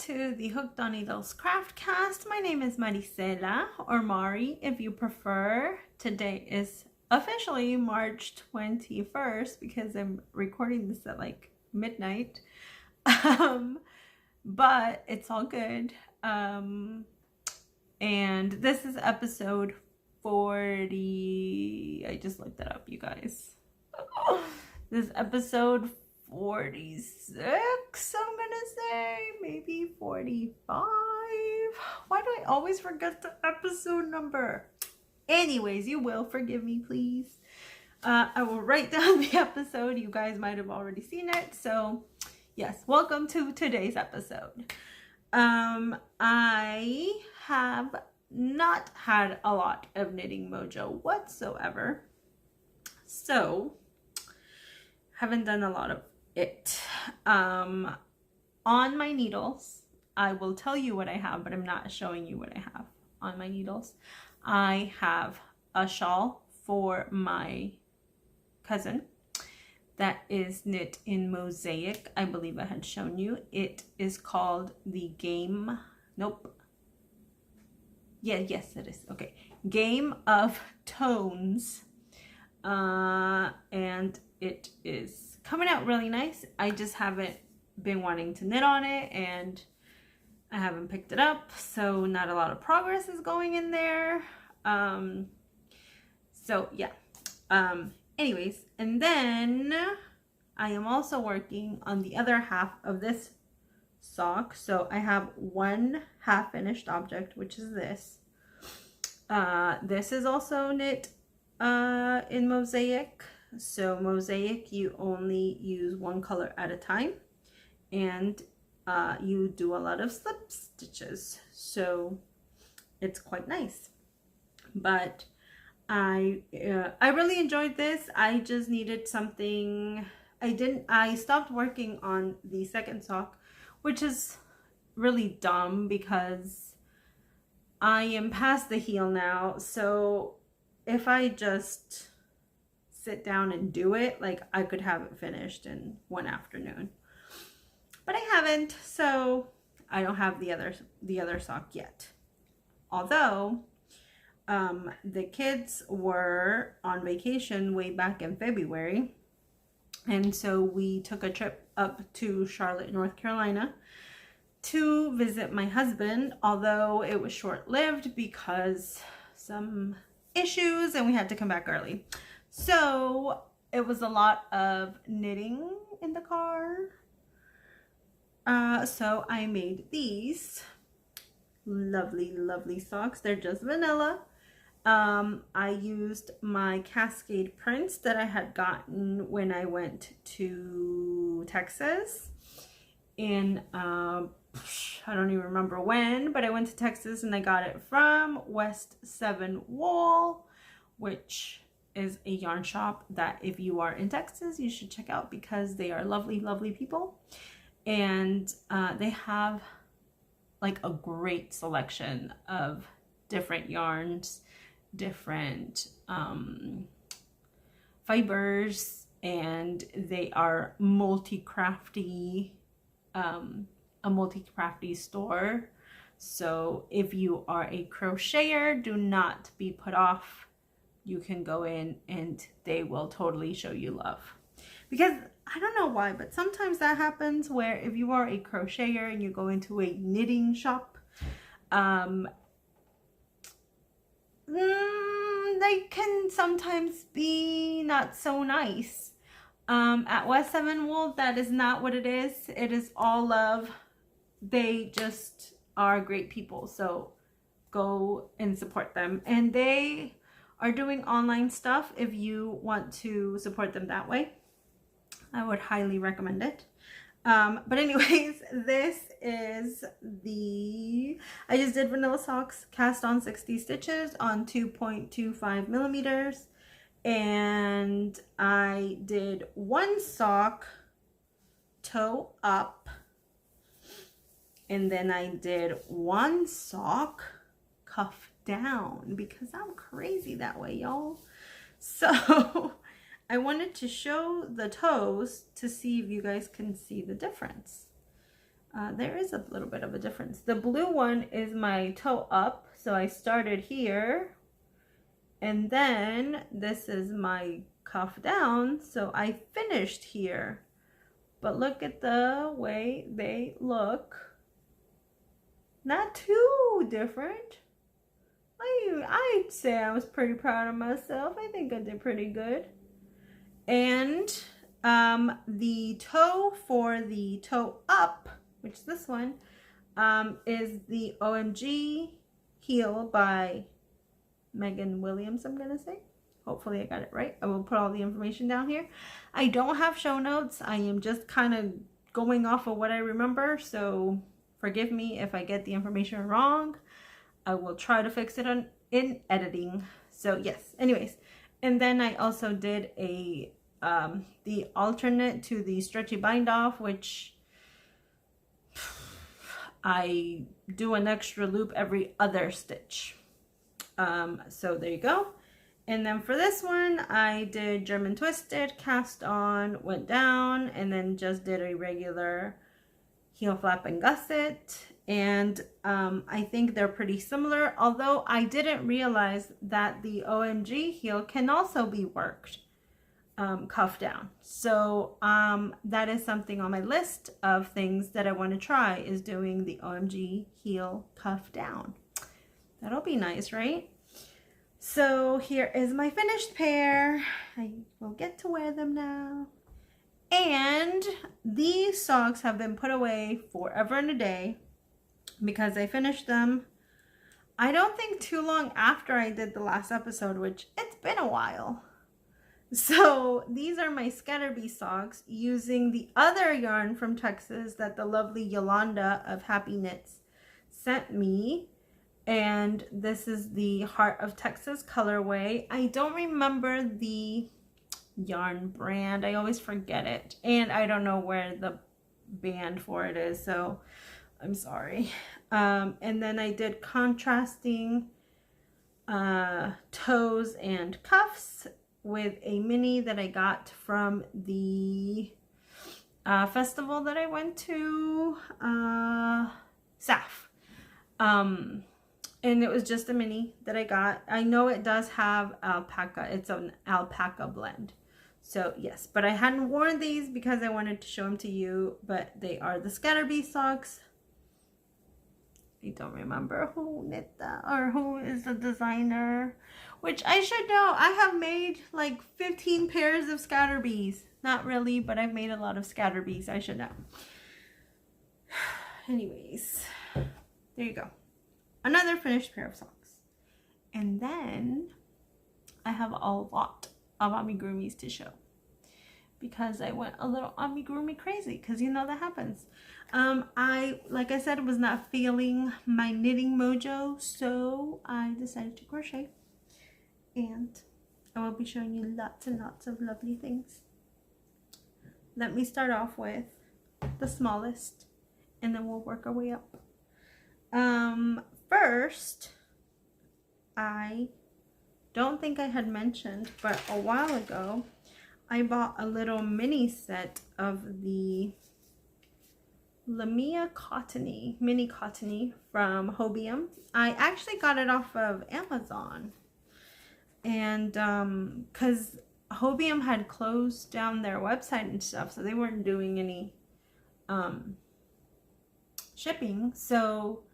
to the Hooked on Needles craftcast. My name is Maricela, or Mari if you prefer. Today is officially March 21st because I'm recording this at like midnight. But it's all good. And this is episode 40. I just looked that up, you guys. This is episode 46, I'm gonna say, maybe 45. Why do I always forget the episode number? Anyways, you will forgive me, please. I will write down the episode. You guys might have already seen it. So yes, welcome to today's episode. I have not had a lot of knitting mojo whatsoever. So haven't done a lot of it. On my needles, I will tell you what I have, but I'm not showing you what I have on my needles. I have a shawl for my cousin that is knit in mosaic. I believe I had shown you. It is called the Game. Nope. Yeah, yes, it is. Okay. Game of Tones. And it is coming out really nice. I just haven't been wanting to knit on it and I haven't picked it up, so not a lot of progress is going in there. So yeah. Anyways, and then I am also working on the other half of this sock. So I have one half finished object, which is this. This is also knit in mosaic. So mosaic, you only use one color at a time, and you do a lot of slip stitches, so it's quite nice. But I really enjoyed this. I just needed something. I stopped working on the second sock, which is really dumb because I am past the heel now. So if I just sit down and do it, like, I could have it finished in one afternoon, but I haven't, so I don't have the other sock yet. Although the kids were on vacation way back in February, and so we took a trip up to Charlotte, North Carolina to visit my husband, although it was short-lived because some issues and we had to come back early. So it was a lot of knitting in the car. So I made these lovely socks. They're just vanilla. I used my Cascade prints that I had gotten when I went to Texas in I don't even remember when, but I went to Texas and I got it from West 7 Wool, which is a yarn shop that if you are in Texas you should check out because they are lovely people, and they have like a great selection of different yarns, different fibers, and they are multi-crafty, a multi-crafty store. So if you are a crocheter, do not be put off. You can go in and they will totally show you love. Because I don't know why, but sometimes that happens where if you are a crocheter and you go into a knitting shop, they can sometimes be not so nice. At West 7 Wool, that is not what it is. It is all love. They just are great people. So go and support them. And they are doing online stuff. If you want to support them that way, I would highly recommend it. But anyways, this is I just did vanilla socks, cast on 60 stitches on 2.25 millimeters, and I did one sock toe up, and then I did one sock cuff down because I'm crazy that way, y'all. So I wanted to show the toes to see if you guys can see the difference. There is a little bit of a difference. The blue one is my toe up, so I started here, and then this is my cuff down, so I finished here. But look at the way they look. Not too different. I'd say I was pretty proud of myself. I think I did pretty good. And the toe for the toe up, which is this one, is the OMG heel by Megan Williams, I'm gonna say. Hopefully I got it right. I will put all the information down here. I don't have show notes. I am just kind of going off of what I remember, so forgive me if I get the information wrong. I will try to fix it in editing. So yes, anyways. And then I also did a the alternate to the stretchy bind off, which I do an extra loop every other stitch. So there you go. And then for this one, I did German twisted, cast on, went down, and then just did a regular heel flap and gusset. And I think they're pretty similar, although I didn't realize that the OMG heel can also be worked cuff down. So that is something on my list of things that I want to try, is doing the OMG heel cuff down. That'll be nice, right? So here is my finished pair. I will get to wear them now. And these socks have been put away forever and a day because I finished them, I don't think too long after I did the last episode, which it's been a while. So these are my Scatterbee socks using the other yarn from Texas that the lovely Yolanda of Happy Knits sent me. And this is the Heart of Texas colorway. I don't remember the yarn brand. I always forget it. And I don't know where the band for it is, so I'm sorry. And then I did contrasting toes and cuffs with a mini that I got from the festival that I went to, SAF. And it was just a mini that I got. I know it does have alpaca. It's an alpaca blend. So yes, but I hadn't worn these because I wanted to show them to you, but they are the Scatterbee socks. I don't remember who knit that or who is the designer, which I should know. I have made like 15 pairs of Scatterbees. Not really, but I've made a lot of Scatterbees. I should know. Anyways, there you go. Another finished pair of socks. And then I have a lot of amigurumis to show because I went a little amigurumi crazy, because you know that happens. Like I said, was not feeling my knitting mojo, so I decided to crochet, and I will be showing you lots and lots of lovely things. Let me start off with the smallest, and then we'll work our way up. First, I don't think I had mentioned, but a while ago, I bought a little mini set of the Lamia Cottony, mini cottony from Hobium. I actually got it off of Amazon, and because Hobium had closed down their website and stuff, so they weren't doing any shipping. So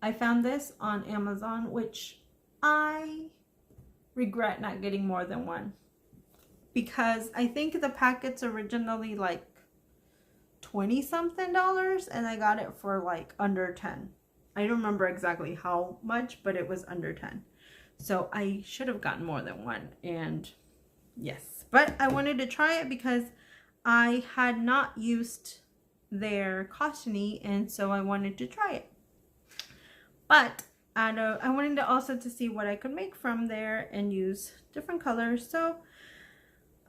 I found this on Amazon, which I regret not getting more than one, because I think the packet's originally like $20 something, and I got it for like under 10. I don't remember exactly how much, but it was under 10. So I should have gotten more than one, and yes, but I wanted to try it because I had not used their cottony, and so I wanted to try it. But I wanted to also to see what I could make from there and use different colors. So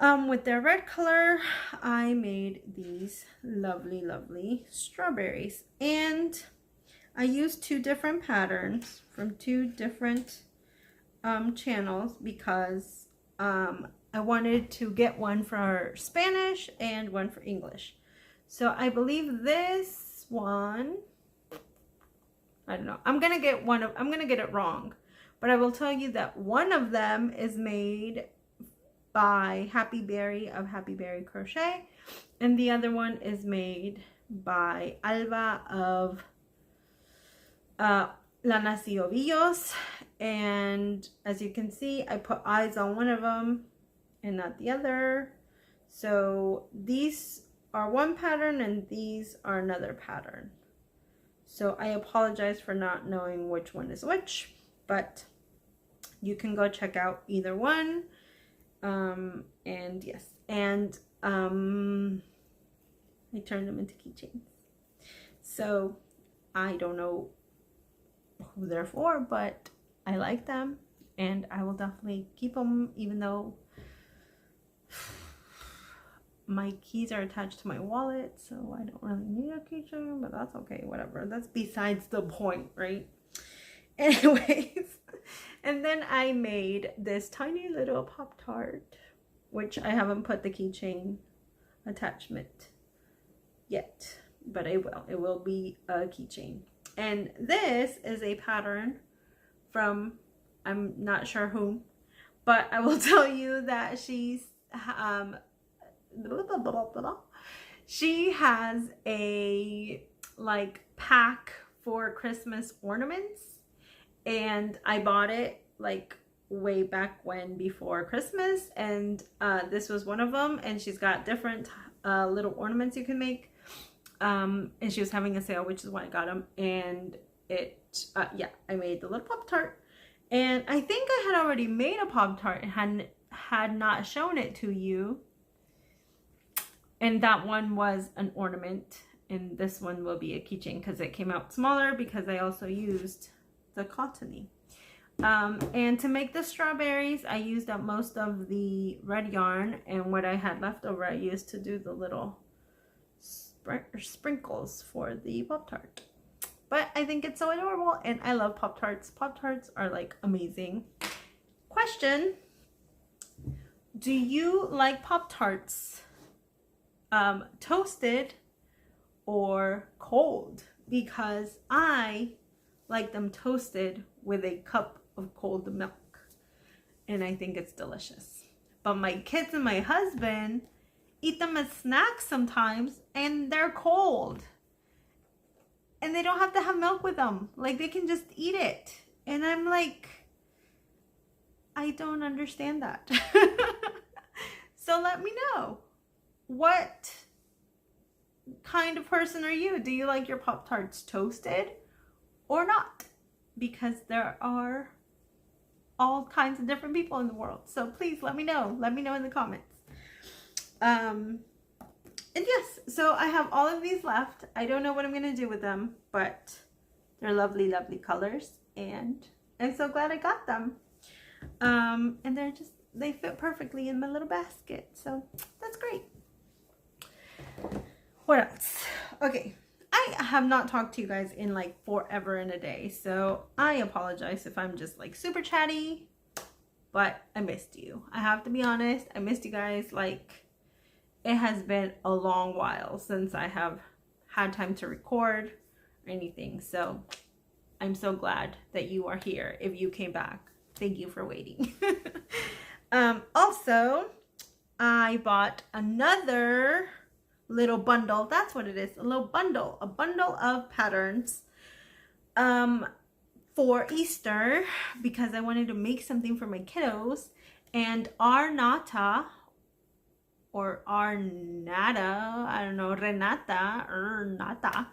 with their red color, I made these lovely strawberries, and I used two different patterns from two different channels because I wanted to get one for Spanish and one for English. So I believe this one, I don't know. I'm gonna get it wrong, but I will tell you that one of them is made by Happy Berry of Happy Berry Crochet, and the other one is made by Alba of Lanas y Ovillos. And as you can see, I put eyes on one of them and not the other. So these are one pattern and these are another pattern. So I apologize for not knowing which one is which, but you can go check out either one. And yes, and I turned them into keychains. So I don't know who they're for, but I like them and I will definitely keep them, even though my keys are attached to my wallet, so I don't really need a keychain, but that's okay, whatever. That's besides the point, right? Anyways, and then I made this tiny little Pop-Tart, which I haven't put the keychain attachment yet, but I will. It will be a keychain. And this is a pattern from, I'm not sure whom, but I will tell you that she has a like pack for Christmas ornaments, and I bought it like way back when, before Christmas, and this was one of them, and she's got different little ornaments you can make, and she was having a sale, which is why I got them. And it yeah, I made the little Pop-Tart, and I think I had already made a Pop-Tart and had not shown it to you, and that one was an ornament, and this one will be a keychain because it came out smaller, because I also used the cottony. And to make the strawberries, I used up most of the red yarn, and what I had left over I used to do the little sprinkles for the Pop-Tart. But I think it's so adorable, and I love Pop-Tarts. Pop-Tarts are like amazing. Question: do you like Pop-Tarts toasted or cold? Because I like them toasted with a cup of cold milk, and I think it's delicious. But my kids and my husband eat them as snacks sometimes, and they're cold, and they don't have to have milk with them. Like, they can just eat it, and I'm like, I don't understand that. So let me know, what kind of person are you? Do you like your Pop-Tarts toasted or not? Because there are all kinds of different people in the world. So please let me know. Let me know in the comments. And yes, so I have all of these left. I don't know what I'm going to do with them, but they're lovely, lovely colors. And I'm so glad I got them. And they fit perfectly in my little basket. So that's great. What else? Okay. I have not talked to you guys in like forever and a day, so I apologize if I'm just like super chatty, but I missed you. I have to be honest, I missed you guys. Like, it has been a long while since I have had time to record or anything, so I'm so glad that you are here. If you came back, thank you for waiting. Also, I bought another little bundle. That's what it is, a little bundle, a bundle of patterns for Easter, because I wanted to make something for my kiddos. And Arnata, or Arnata, I don't know, Renata or Nata,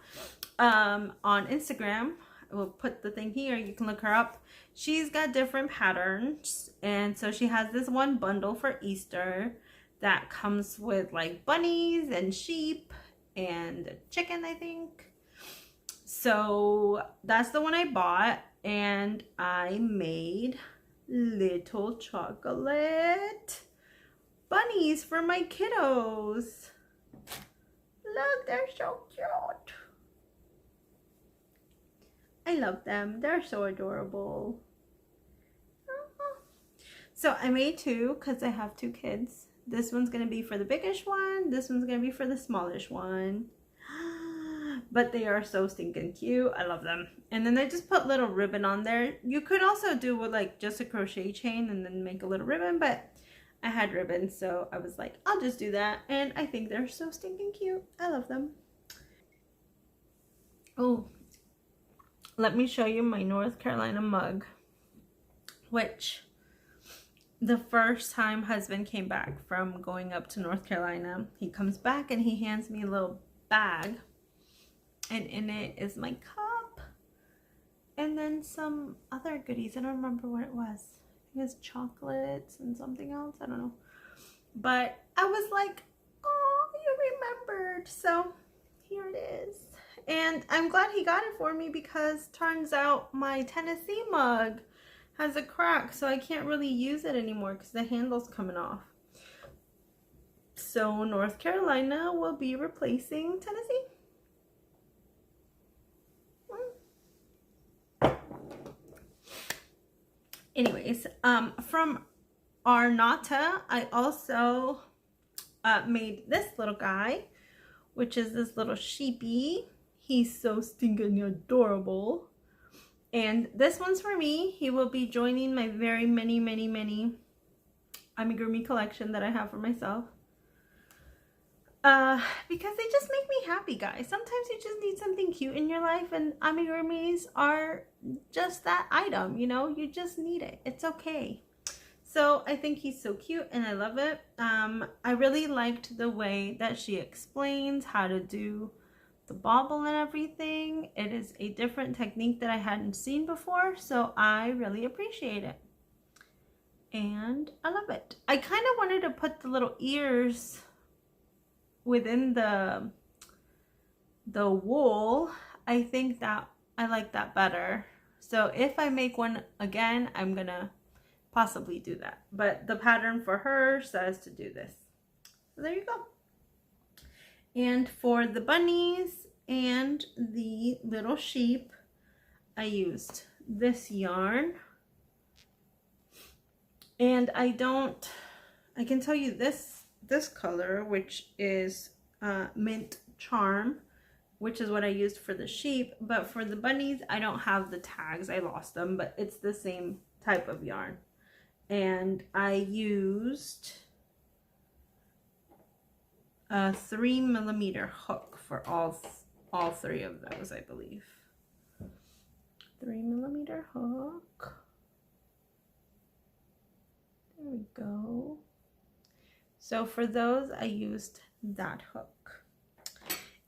on Instagram, I will put the thing here, you can look her up. She's got different patterns, and so she has this one bundle for Easter that comes with like bunnies and sheep and a chicken, I think. So that's the one I bought, and I made little chocolate bunnies for my kiddos. Look, they're so cute. I love them. They're so adorable. So I made two because I have two kids. This one's going to be for the biggest one. This one's going to be for the smallish one. but they are so stinking cute. I love them. And then I just put little ribbon on there. You could also do with like just a crochet chain and then make a little ribbon, but I had ribbons, so I was like, I'll just do that. And I think they're so stinking cute. I love them. Oh, let me show you my North Carolina mug, which the first time husband came back from going up to North Carolina, he comes back and he hands me a little bag, and in it is my cup and then some other goodies. I don't remember what it was. I think it's chocolates and something else. I don't know. But I was like, oh, you remembered. So here it is. And I'm glad he got it for me, because turns out my Tennessee mug has a crack, so I can't really use it anymore because the handle's coming off. So North Carolina will be replacing Tennessee. Anyways, from Arnata, I also made this little guy, which is this little sheepy. He's so stinking adorable. And this one's for me. He will be joining my very many amigurumi collection that I have for myself. Because they just make me happy, guys. Sometimes you just need something cute in your life, and amigurumis are just that item, you know? You just need it. It's okay. So I think he's so cute and I love it. I really liked the way that she explains how to do the bauble and everything. It is a different technique that I hadn't seen before, so I really appreciate it. And I love it. I kind of wanted to put the little ears within the wool. I think that I like that better. So if I make one again, I'm gonna possibly do that. But the pattern for her says to do this. So there you go. And for the bunnies and the little sheep, I used this yarn. And I can tell you this color, which is Mint Charm, which is what I used for the sheep. But for the bunnies, I don't have the tags. I lost them, but it's the same type of yarn. And I used a 3mm hook for all three of those, I believe. 3mm hook. There we go. So for those, I used that hook.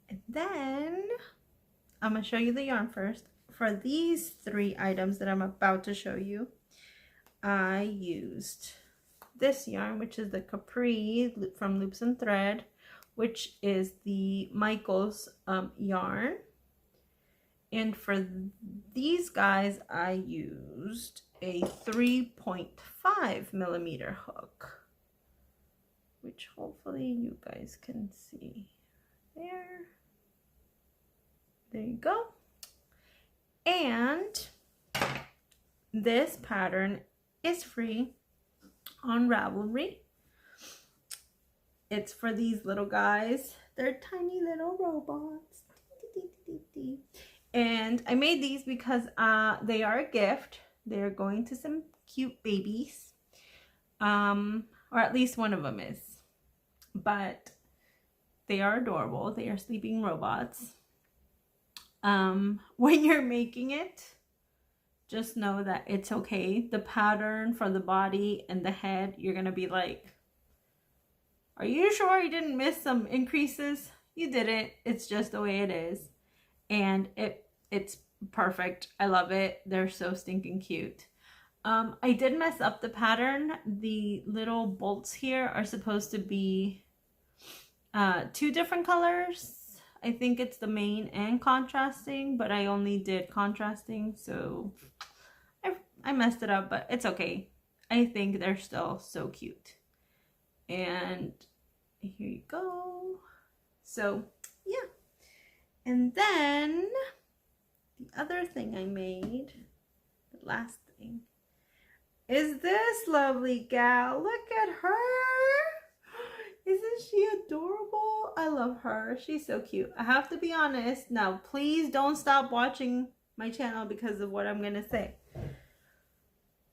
And then I'm gonna show you the yarn first. For these three items that I'm about to show you, I used this yarn, which is the Capri from Loops and Thread, which is the Michaels yarn. And for these guys, I used a 3.5mm hook, which hopefully you guys can see. There you go. And this pattern is free on Ravelry. It's for these little guys. They're tiny little robots. And I made these because they are a gift. They're going to some cute babies. Or at least one of them is. But they are adorable. They are sleeping robots. When you're making it, just know that it's okay. The pattern for the body and the head, you're going to be like, are you sure you didn't miss some increases? You didn't. It's just the way it is. And it's perfect. I love it. They're so stinking cute. I did mess up the pattern. The little bolts here are supposed to be 2 different colors. I think it's the main and contrasting, but I only did contrasting, so I messed it up, but it's okay. I think they're still so cute. And here you go. So yeah. And then the other thing I made, the last thing, is this lovely gal. Look at her. Isn't Isn't she adorable? I love her. She's so cute. I have to be honest. Now, please don't stop watching my channel because of what I'm going to say.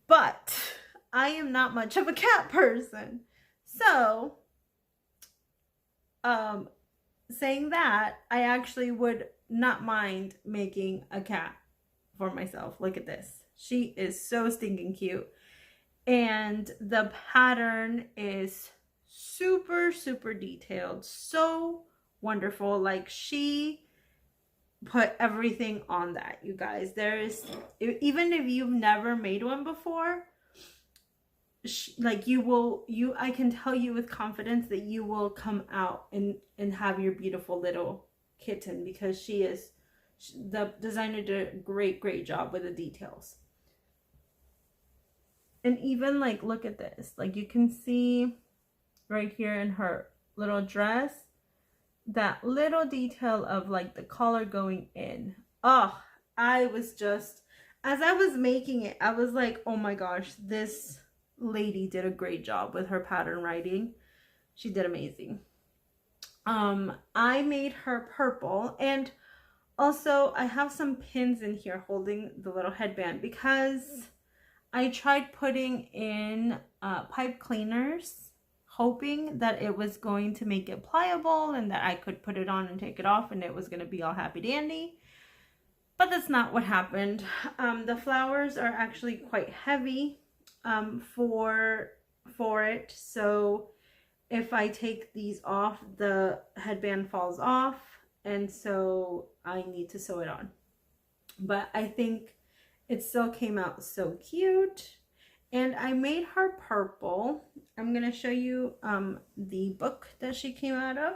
But I am not much of a cat person. So, saying that, I actually would not mind making a cat for myself. Look at this. She is so stinking cute. And the pattern is super, super detailed. So wonderful. Like, she put everything on that, you guys. There's, even if you've never made one before, like, I can tell you with confidence that you will come out and have your beautiful little kitten, because the designer did a great job with the details. And even, like, look at this. Like, you can see right here in her little dress, that little detail of, like, the collar going in. Oh, I was just, as I was making it, I was like, oh my gosh, this lady did a great job with her pattern writing. She did amazing. I made her purple, and also I have some pins in here holding the little headband, because I tried putting in pipe cleaners, hoping that it was going to make it pliable and that I could put it on and take it off and it was going to be all happy dandy. But that's not what happened. The flowers are actually quite heavy for it. So if I take these off, the headband falls off. And so I need to sew it on. But I think it still came out so cute. And I made her purple. I'm going to show you the book that she came out of.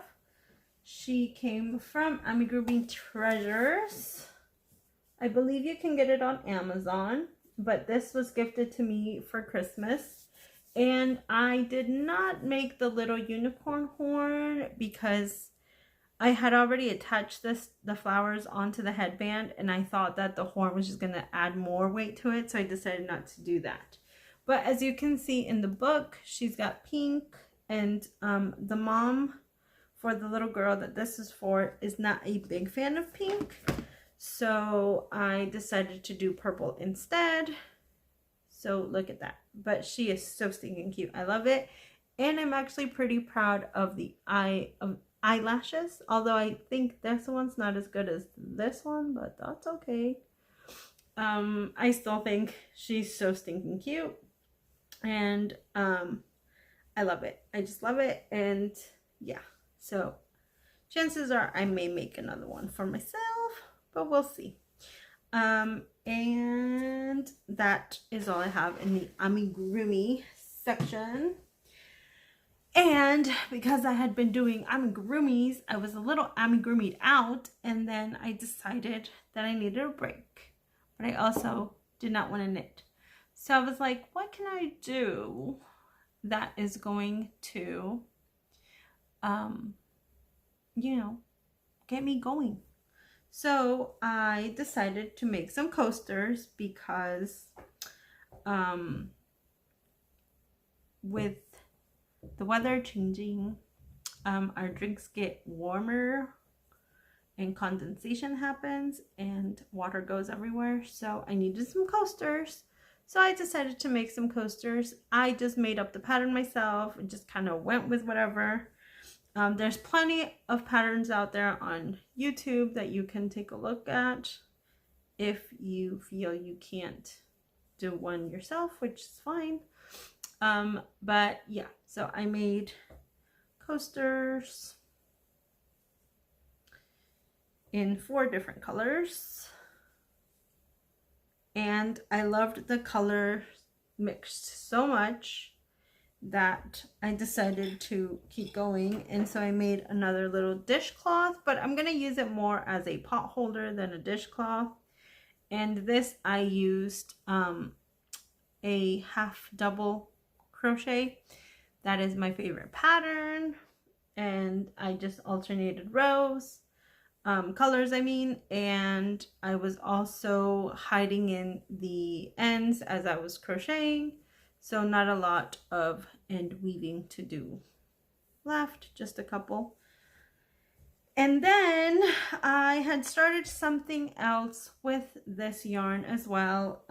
She came from Amigurumi Treasures. I believe you can get it on Amazon. But this was gifted to me for Christmas. And I did not make the little unicorn horn because I had already attached the flowers onto the headband, and I thought that the horn was just going to add more weight to it, so I decided not to do that. But as you can see in the book, she's got pink, and the mom for the little girl that this is for is not a big fan of pink, so I decided to do purple instead. So look at that. But she is so stinking cute. I love it. And I'm actually pretty proud of the eyelashes, although I think this one's not as good as this one, but that's okay. I still think she's so stinking cute, and I love it. I just love it. And yeah, so chances are I may make another one for myself, but we'll see. And that is all I have in the amigurumi section. And because I had been doing amigurumis, I was a little amigurumied out, and then I decided that I needed a break. But I also did not want to knit. So I was like, what can I do that is going to, you know, get me going? So I decided to make some coasters because with the weather changing, our drinks get warmer and condensation happens and water goes everywhere. So I needed some coasters. So I decided to make some coasters. I just made up the pattern myself and just kind of went with whatever. There's plenty of patterns out there on YouTube that you can take a look at if you feel you can't do one yourself, which is fine. But yeah, so I made coasters in 4 different colors, and I loved the color mixed so much that I decided to keep going. And so I made another little dishcloth, but I'm going to use it more as a pot holder than a dishcloth. And this I used a half double crochet. That is my favorite pattern, and I just alternated rows, colors I mean, and I was also hiding in the ends as I was crocheting, so not a lot of end weaving to do. left, just a couple. And then I had started something else with this yarn as well,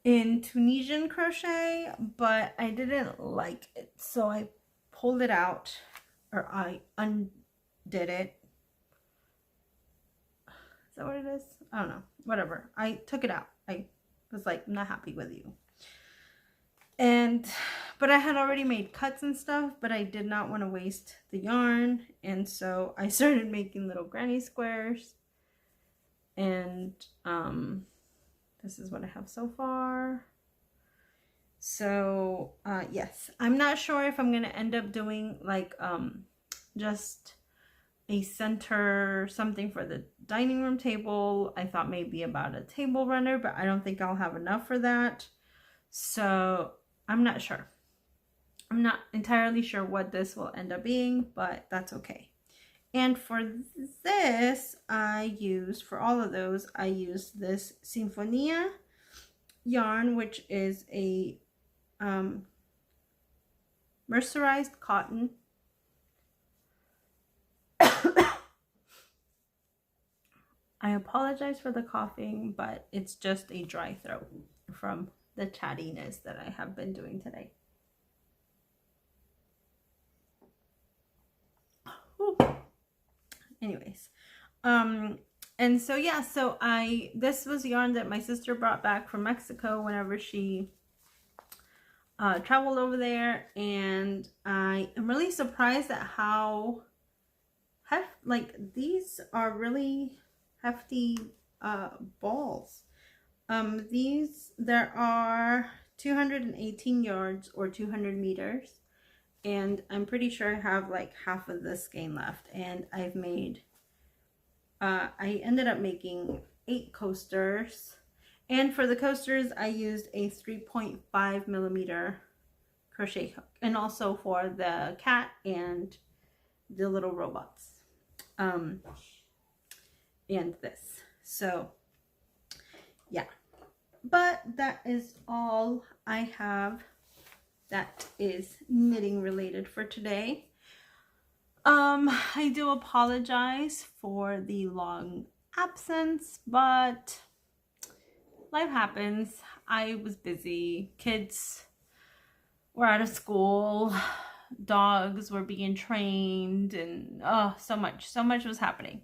in Tunisian crochet, but I didn't like it, so I pulled it out, or I undid it. Is that what it is? I don't know. Whatever. I took it out. I was like, I'm not happy with you. But I had already made cuts and stuff, but I did not want to waste the yarn. And so I started making little granny squares. And this is what I have so far. So yes, I'm not sure if I'm going to end up doing like just a center something for the dining room table. I thought maybe about a table runner, but I don't think I'll have enough for that. So I'm not sure. I'm not entirely sure what this will end up being, but that's okay. And for this, for all of those, I used this Sinfonia yarn, which is a mercerized cotton. I apologize for the coughing, but it's just a dry throat from the chattiness that I have been doing today. Whew. Anyways, and so yeah, so this was yarn that my sister brought back from Mexico whenever she traveled over there, and I am really surprised at how these are really hefty balls. There are 218 yards or 200 meters, and I'm pretty sure I have like half of the skein left, and I've made I ended up making 8 coasters, and for the coasters I used a 3.5 millimeter crochet hook, and also for the cat and the little robots and this. So yeah, but that is all I have that is knitting related for today. I do apologize for the long absence, but life happens. I was busy. Kids were out of school. Dogs were being trained, and so much was happening.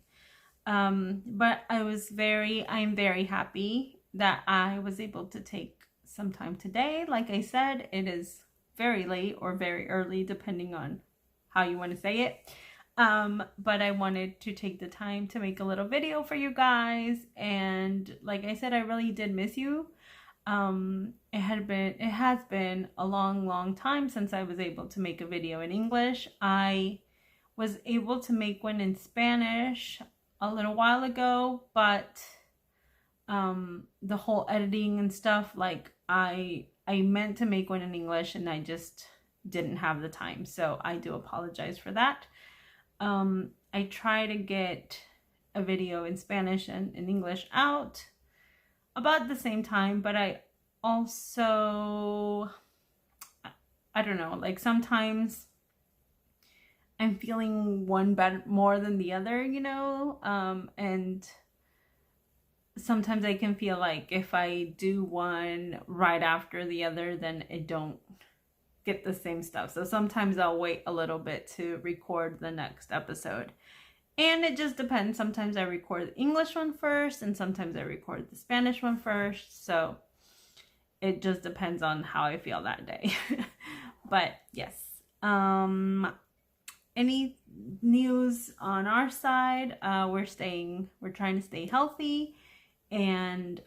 But I'm very happy that I was able to take some time today. Like I said, it is very late or very early, depending on how you want to say it. But I wanted to take the time to make a little video for you guys. And like I said, I really did miss you. It has been a long time since I was able to make a video in English. I was able to make one in Spanish a little while ago, but the whole editing and stuff, like I meant to make one in English and I just didn't have the time, so I do apologize for that. I try to get a video in Spanish and in English out about the same time, but I also, I don't know, like sometimes I'm feeling one better more than the other, you know, and sometimes I can feel like if I do one right after the other, then I don't get the same stuff. So sometimes I'll wait a little bit to record the next episode. And it just depends. Sometimes I record the English one first, and sometimes I record the Spanish one first. So it just depends on how I feel that day. But yes. Any news on our side? We're trying to stay healthy, and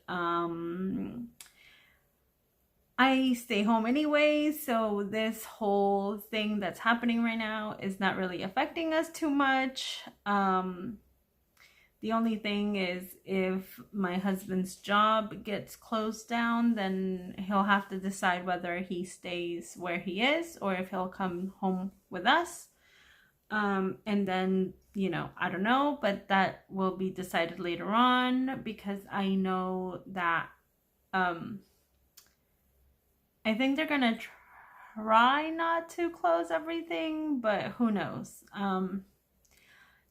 I stay home anyway, so this whole thing that's happening right now is not really affecting us too much. The only thing is, if my husband's job gets closed down, then he'll have to decide whether he stays where he is or if he'll come home with us. And then, you know, I don't know, but that will be decided later on, because I know that I think they're gonna try not to close everything, but who knows.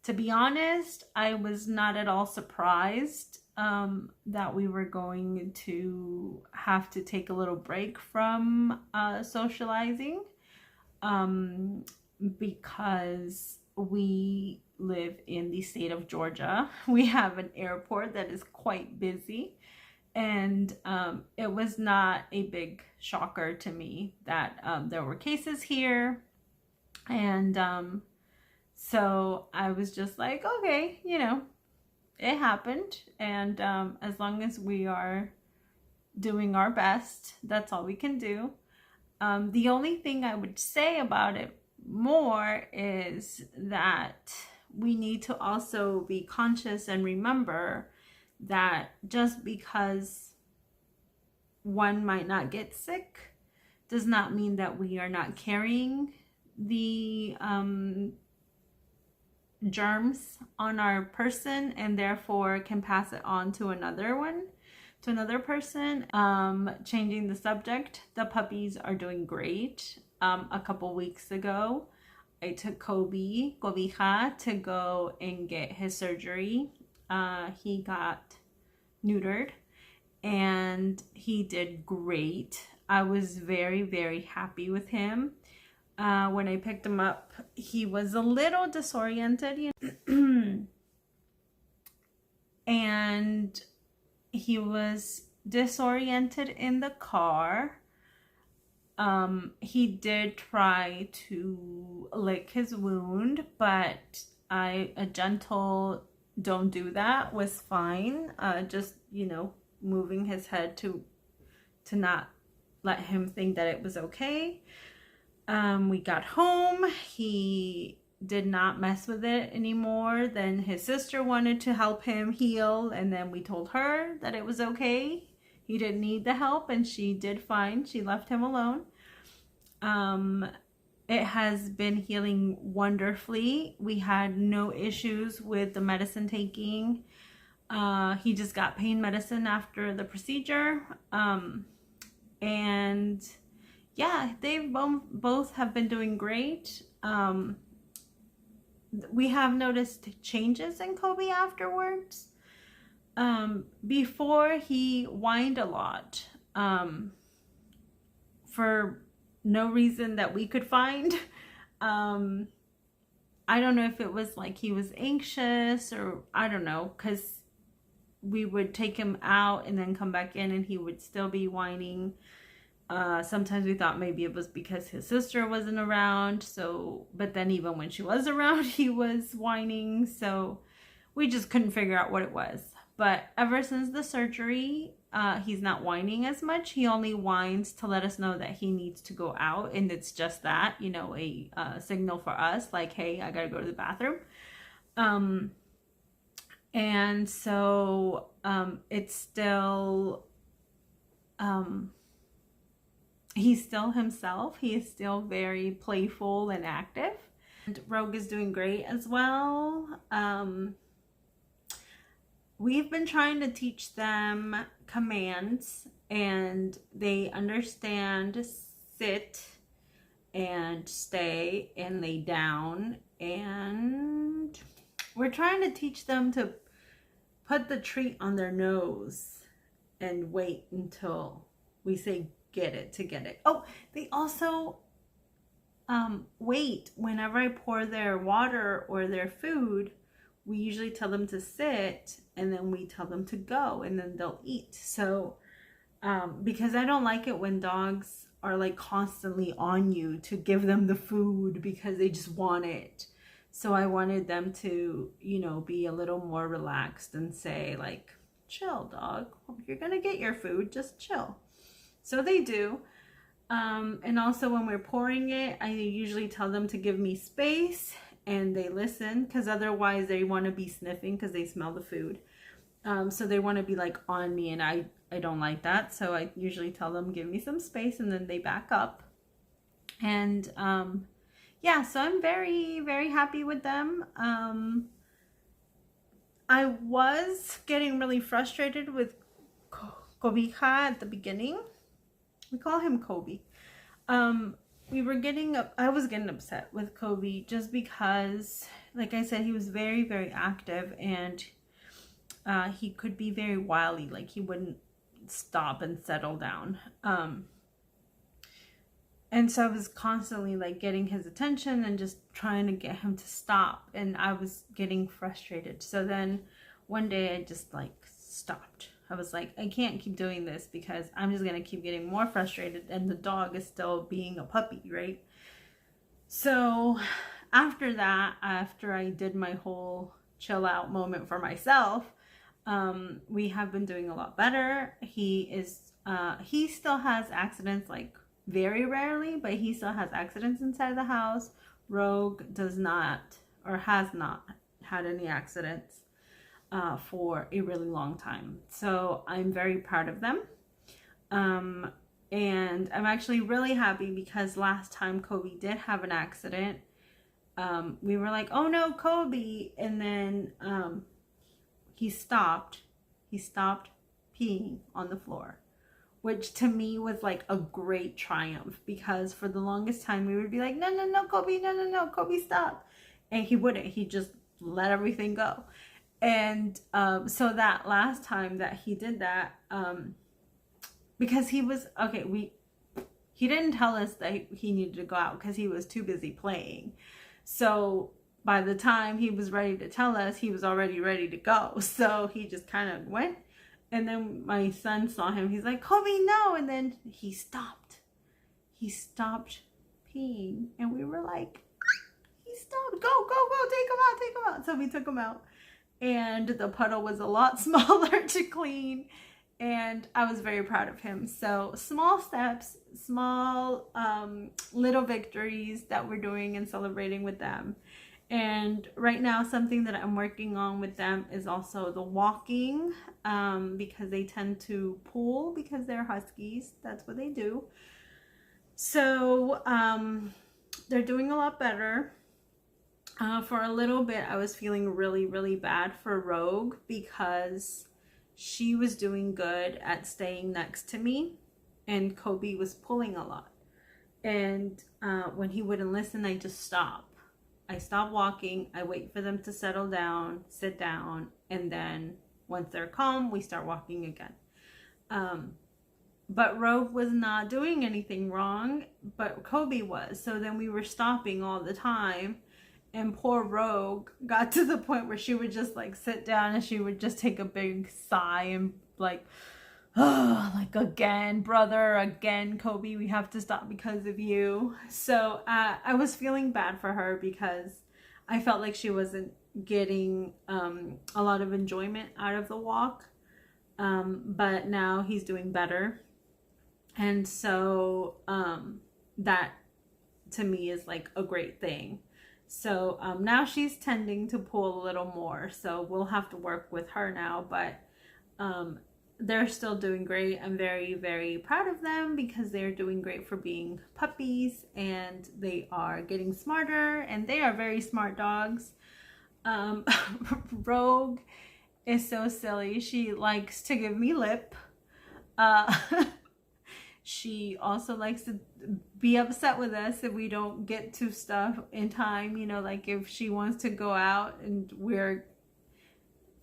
To be honest, I was not at all surprised that we were going to have to take a little break from socializing, because we live in the state of Georgia. We have an airport that is quite busy, and it was not a big shocker to me that there were cases here. And so I was just like, okay, you know, it happened. And as long as we are doing our best, that's all we can do. The only thing I would say about it more is that we need to also be conscious and remember that just because one might not get sick does not mean that we are not carrying the germs on our person, and therefore can pass it on to another person. Changing the subject, the puppies are doing great. A couple weeks ago, I took Cobija, to go and get his surgery. He got neutered and he did great. I was very, very happy with him. When I picked him up, he was a little disoriented, and he was disoriented in the car. He did try to lick his wound, but a gentle don't do that was fine. Just, you know, moving his head to not let him think that it was okay. We got home. He did not mess with it anymore. Then his sister wanted to help him heal, and then we told her that it was okay. He didn't need the help, and she did fine. She left him alone. It has been healing wonderfully. We had no issues with the medicine taking. He just got pain medicine after the procedure. And yeah, they both have been doing great. We have noticed changes in Kobe afterwards. Before, he whined a lot, for no reason that we could find. I don't know if it was like he was anxious, or I don't know, because we would take him out and then come back in and he would still be whining. Sometimes we thought maybe it was because his sister wasn't around, but then even when she was around, he was whining, so we just couldn't figure out what it was. But ever since the surgery, he's not whining as much. He only whines to let us know that he needs to go out, and it's just that, you know, a signal for us, like, hey, I gotta go to the bathroom. And so it's still, he's still himself. He is still very playful and active. And Rogue is doing great as well. We've been trying to teach them commands, and they understand sit and stay and lay down, and we're trying to teach them to put the treat on their nose and wait until we say get it to get it. Oh, they also wait whenever I pour their water or their food. We usually tell them to sit, and then we tell them to go, and then they'll eat. So because I don't like it when dogs are like constantly on you to give them the food because they just want it. So I wanted them to, you know, be a little more relaxed and say, like, chill, dog, you're gonna get your food, just chill. So they do. And also when we're pouring it, I usually tell them to give me space, and they listen, because otherwise they want to be sniffing because they smell the food. So they want to be like on me, and I don't like that. So I usually tell them, give me some space, and then they back up. And yeah, so I'm very, very happy with them. I was getting really frustrated with Cobija at the beginning. We call him Kobe. I was getting upset with Kobe just because, like I said, he was very, very active, and he could be very wily. Like, he wouldn't stop and settle down. And so I was constantly like getting his attention and just trying to get him to stop, and I was getting frustrated. So then one day I just like stopped. I was like, I can't keep doing this because I'm just gonna keep getting more frustrated, and the dog is still being a puppy, right? So after that, after I did my whole chill out moment for myself, we have been doing a lot better. He still has accidents, like very rarely, but he still has accidents inside the house. Rogue does not, or has not had any accidents for a really long time. So I'm very proud of them. And I'm actually really happy because last time Kobe did have an accident, we were like, oh no, Kobe. And then he stopped peeing on the floor, which to me was like a great triumph, because for the longest time we would be like, no, no, no, Kobe, no, no, no, Kobe, stop. And he wouldn't. He just let everything go. And so that last time that he did that, because he was, okay, he didn't tell us that he needed to go out because he was too busy playing. So by the time he was ready to tell us, he was already ready to go. So he just kind of went. And then my son saw him. He's like, Kobe, no. And then he stopped. He stopped peeing. And we were like, he stopped. Go, go, go. Take him out. Take him out. So we took him out. And the puddle was a lot smaller to clean. And I was very proud of him. So small steps, small little victories that we're doing and celebrating with them. And right now, something that I'm working on with them is also the walking, because they tend to pull because they're huskies. That's what they do. So they're doing a lot better. For a little bit, I was feeling really, really bad for Rogue because she was doing good at staying next to me, and Kobe was pulling a lot. And when he wouldn't listen, I just stopped. I stop walking, I wait for them to settle down, sit down, and then once they're calm, we start walking again. But Rogue was not doing anything wrong, but Kobe was. So then we were stopping all the time, and poor Rogue got to the point where she would just like sit down and she would just take a big sigh and like, oh, like, again, brother, again, Kobe, we have to stop because of you. So I was feeling bad for her because I felt like she wasn't getting a lot of enjoyment out of the walk. But now he's doing better. And so that to me is like a great thing. So now she's tending to pull a little more. So we'll have to work with her now. But they're still doing great. I'm very, very proud of them because they're doing great for being puppies, and they are getting smarter, and they are very smart dogs. Rogue is so silly. She likes to give me lip. She also likes to be upset with us if we don't get to stuff in time. You know, like if she wants to go out and we're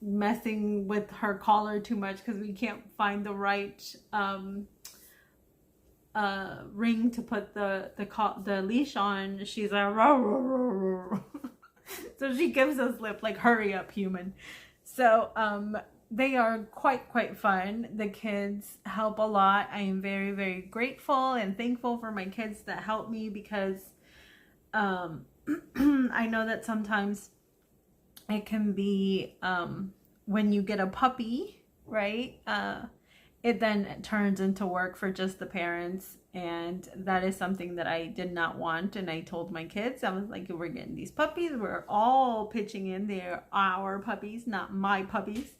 messing with her collar too much because we can't find the right ring to put the leash on, she's like row, row, row, row. So she gives us lip, like, hurry up, human. So they are quite fun. The kids help a lot. I am very, very grateful and thankful for my kids that help me because I know that sometimes it can be when you get a puppy, right? It then turns into work for just the parents, and that is something that I did not want. And I told my kids, I was like, we're getting these puppies, we're all pitching in. They're our puppies, not my puppies.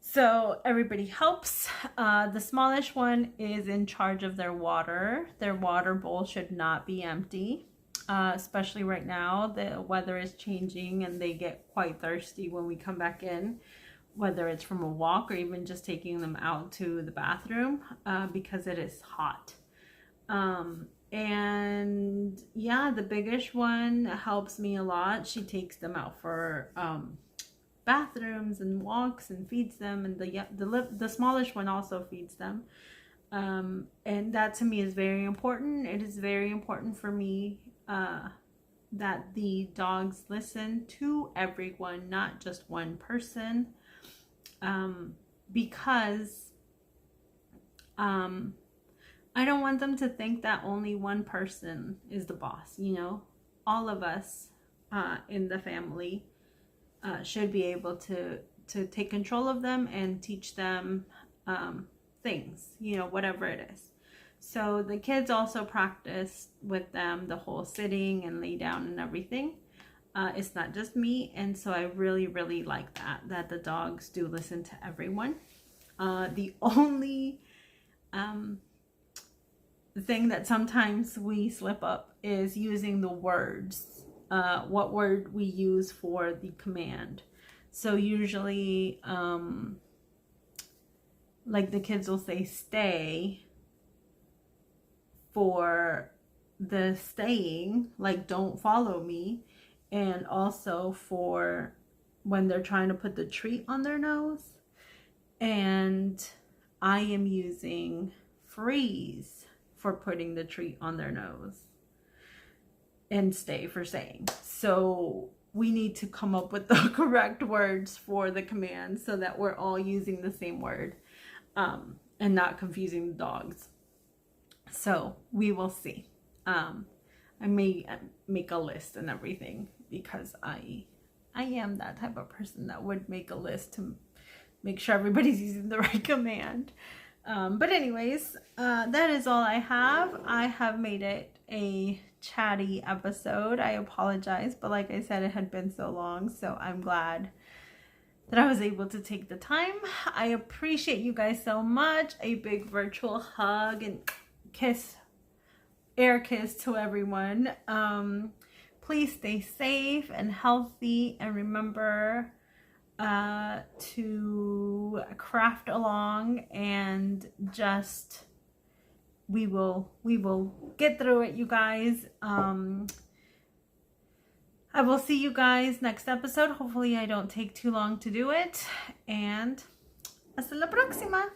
So everybody helps. The smallish one is in charge of their water. Their water bowl should not be empty. Especially right now, the weather is changing and they get quite thirsty when we come back in, whether it's from a walk or even just taking them out to the bathroom because it is hot. And yeah, the biggest one helps me a lot. She takes them out for bathrooms and walks and feeds them, and the smallest one also feeds them. And that to me is very important. It is very important for me that the dogs listen to everyone, not just one person, because I don't want them to think that only one person is the boss. You know, all of us in the family should be able to take control of them and teach them things, you know, whatever it is. So the kids also practice with them the whole sitting and lay down and everything. It's not just me, and so I really, really like that the dogs do listen to everyone. The only thing that sometimes we slip up is using the words, what word we use for the command. So usually like the kids will say stay for the staying, like don't follow me, and also for when they're trying to put the treat on their nose. And I am using freeze for putting the treat on their nose, and stay for saying. So we need to come up with the correct words for the command so that we're all using the same word, and not confusing the dogs. So we will see. I may make a list and everything, because I am that type of person that would make a list to make sure everybody's using the right command. But anyways, that is all I have. I have made it a chatty episode. I apologize, but like I said, it had been so long, so I'm glad that I was able to take the time. I appreciate you guys so much. A big virtual hug and kiss, air kiss to everyone. Please stay safe and healthy, and remember to craft along, and just we will get through it, you guys. I will see you guys next episode. Hopefully I don't take too long to do it, and hasta la próxima.